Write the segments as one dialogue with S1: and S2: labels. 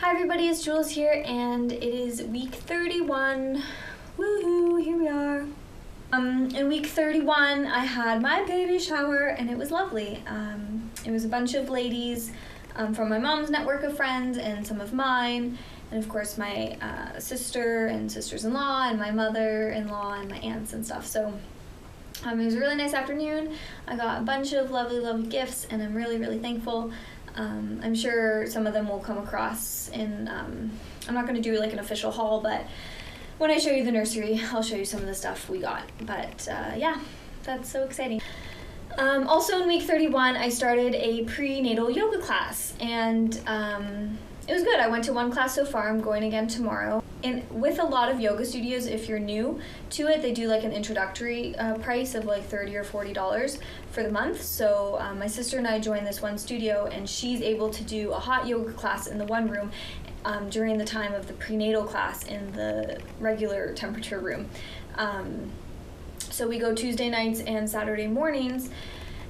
S1: Hi everybody, it's Jules here, and it is week 31. Woohoo, here we are. In week 31, I had my baby shower, and it was lovely. It was a bunch of ladies from my mom's network of friends and some of mine, and of course my sister and sisters-in-law and my mother-in-law and my aunts and stuff. So it was a really nice afternoon. I got a bunch of lovely gifts, and I'm really thankful. I'm sure some of them will come across in, I'm not going to do like an official haul, but when I show you the nursery, I'll show you some of the stuff we got. But yeah, that's so exciting. Also in week 31, I started a prenatal yoga class, and it was good. I went to one class so far. I'm going again tomorrow. And with a lot of yoga studios, if you're new to it, they do like an introductory price of like $30 or $40 for the month. So my sister and I joined this one studio, and she's able to do a hot yoga class in the one room during the time of the prenatal class in the regular temperature room. So we go Tuesday nights and Saturday mornings.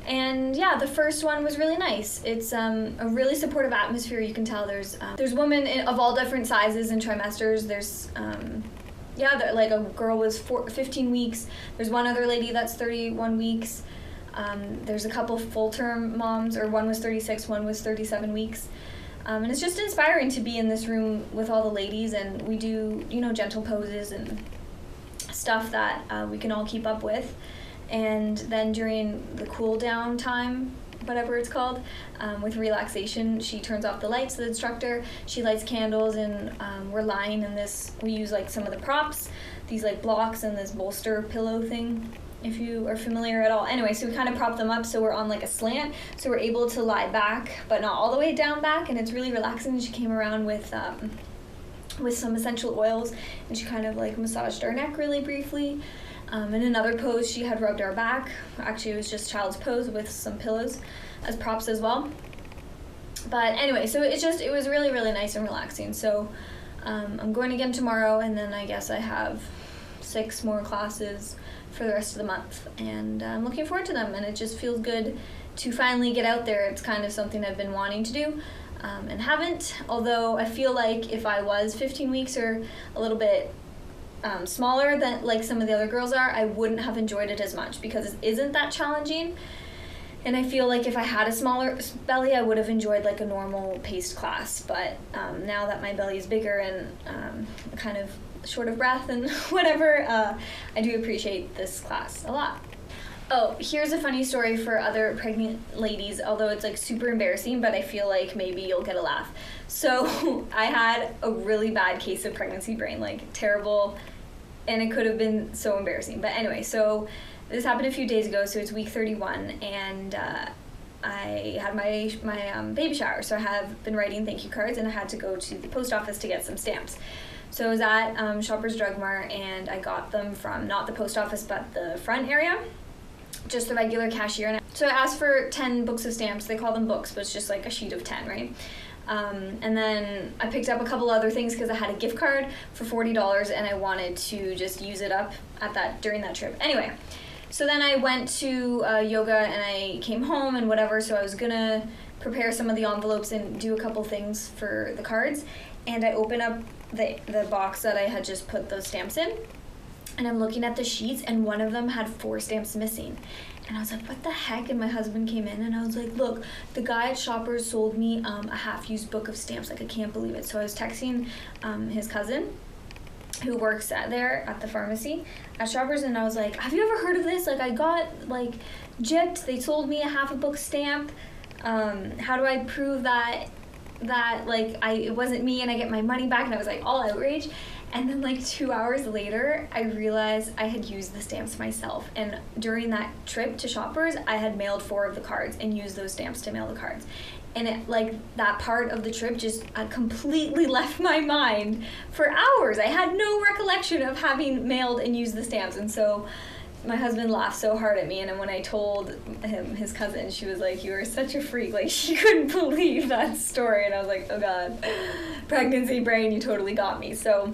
S1: And yeah, the first one was really nice. It's a really supportive atmosphere. You can tell there's women of all different sizes and trimesters. There's like a girl was 15 weeks. There's one other lady that's 31 weeks. There's a couple full-term moms, or one was 36, one was 37 weeks. And it's just inspiring to be in this room with all the ladies, and we do, gentle poses and stuff that we can all keep up with. And then during the cool down time, whatever it's called, with relaxation, she turns off the lights, the instructor, she lights candles, and we're lying in this, we use like some of the props, these like blocks and this bolster pillow thing, if you are familiar at all. Anyway, so we kind of prop them up so we're on like a slant, so we're able to lie back, but not all the way down back, and it's really relaxing. She came around with some essential oils, and she kind of like massaged our neck really briefly. In another pose, she had rubbed our back. Actually, it was just child's pose with some pillows as props as well. But anyway, so it was really nice and relaxing. So I'm going again tomorrow, and then I guess I have 6 more classes for the rest of the month, and I'm looking forward to them, and it just feels good to finally get out there. It's kind of something I've been wanting to do and haven't, although I feel like if I was 15 weeks or a little bit smaller than like some of the other girls are, I wouldn't have enjoyed it as much because it isn't that challenging. And I feel like if I had a smaller belly, I would have enjoyed like a normal paced class. But now that my belly is bigger and kind of short of breath and whatever, I do appreciate this class a lot. Oh, here's a funny story for other pregnant ladies, although it's like super embarrassing, but I feel like maybe you'll get a laugh. So I had a really bad case of pregnancy brain, like terrible, and it could have been so embarrassing. But anyway, so this happened a few days ago, so it's week 31, and I had my baby shower, so I have been writing thank you cards, and I had to go to the post office to get some stamps. So I was at Shoppers Drug Mart, and I got them from not the post office, but the front area, just the regular cashier. So I asked for 10 books of stamps. They call them books, but it's just like a sheet of 10, right? And then I picked up a couple other things because I had a gift card for $40, and I wanted to just use it up during that trip. Anyway, so then I went to yoga, and I came home and whatever, so I was gonna prepare some of the envelopes and do a couple things for the cards, and I open up the box that I had just put those stamps in, and I'm looking at the sheets, and one of them had 4 stamps missing. And I was like, what the heck? And my husband came in, and I was like, look, the guy at Shoppers sold me a half-used book of stamps. Like, I can't believe it. So I was texting his cousin, who works there at the pharmacy at Shoppers, and I was like, have you ever heard of this? Like, I got, like, gypped. They sold me a half a book stamp. How do I prove that like, it wasn't me and I get my money back? And I was, like, all outraged. And then like 2 hours later, I realized I had used the stamps myself. And during that trip to Shoppers, I had mailed 4 of the cards and used those stamps to mail the cards. And it, like, that part of the trip just completely left my mind for hours. I had no recollection of having mailed and used the stamps. And so my husband laughed so hard at me, and then when I told him, his cousin, she was like, you are such a freak. Like, she couldn't believe that story. And I was like, oh God, pregnancy brain, you totally got me. So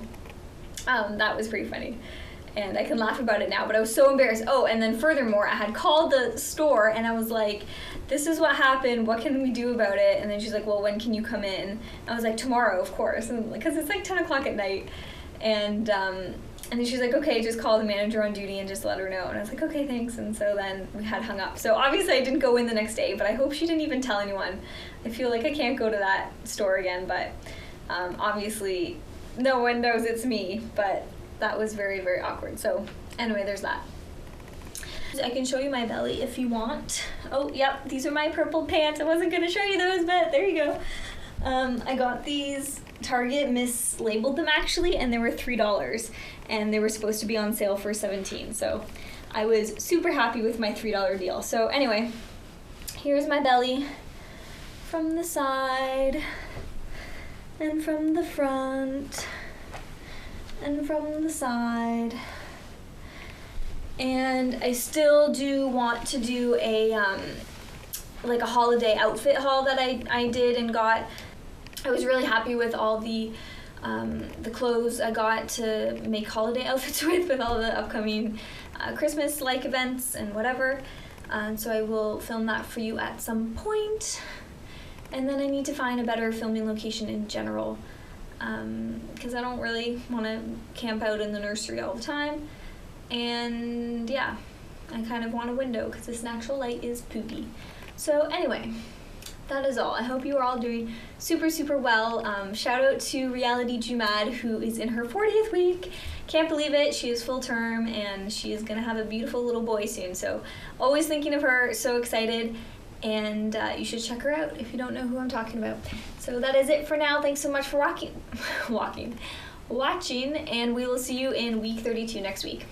S1: that was pretty funny. and I can laugh about it now, but I was so embarrassed. Oh, and then furthermore, I had called the store and I was like, this is what happened, what can we do about it? And then she's like, well, when can you come in? I was like, tomorrow, of course, because it's like 10 o'clock at night. And then she's like, okay, just call the manager on duty and just let her know. And I was like, okay, thanks. And so then we had hung up. So obviously I didn't go in the next day, but I hope she didn't even tell anyone. I feel like I can't go to that store again, but obviously no one knows it's me, but that was very, very awkward. So anyway, there's that. I can show you my belly if you want. Oh, yep, these are my purple pants. I wasn't gonna show you those, but there you go. I got these, Target mislabeled them actually, and they were $3, and they were supposed to be on sale for $17. So I was super happy with my $3 deal. So anyway, here's my belly from the side, and from the front, and from the side. And I still do want to do a like a holiday outfit haul that I did and got. I was really happy with all the clothes I got to make holiday outfits with all the upcoming Christmas-like events and whatever. So I will film that for you at some point. And then I need to find a better filming location in general, because I don't really want to camp out in the nursery all the time. And yeah, I kind of want a window because this natural light is poopy. So anyway, that is all. I hope you are all doing super, super well. Shout out to Reality Jumad, who is in her 40th week. Can't believe it. She is full term and she is going to have a beautiful little boy soon. So always thinking of her, so excited. And you should check her out if you don't know who I'm talking about. So that is it for now. Thanks so much for watching, and we will see you in week 32 next week.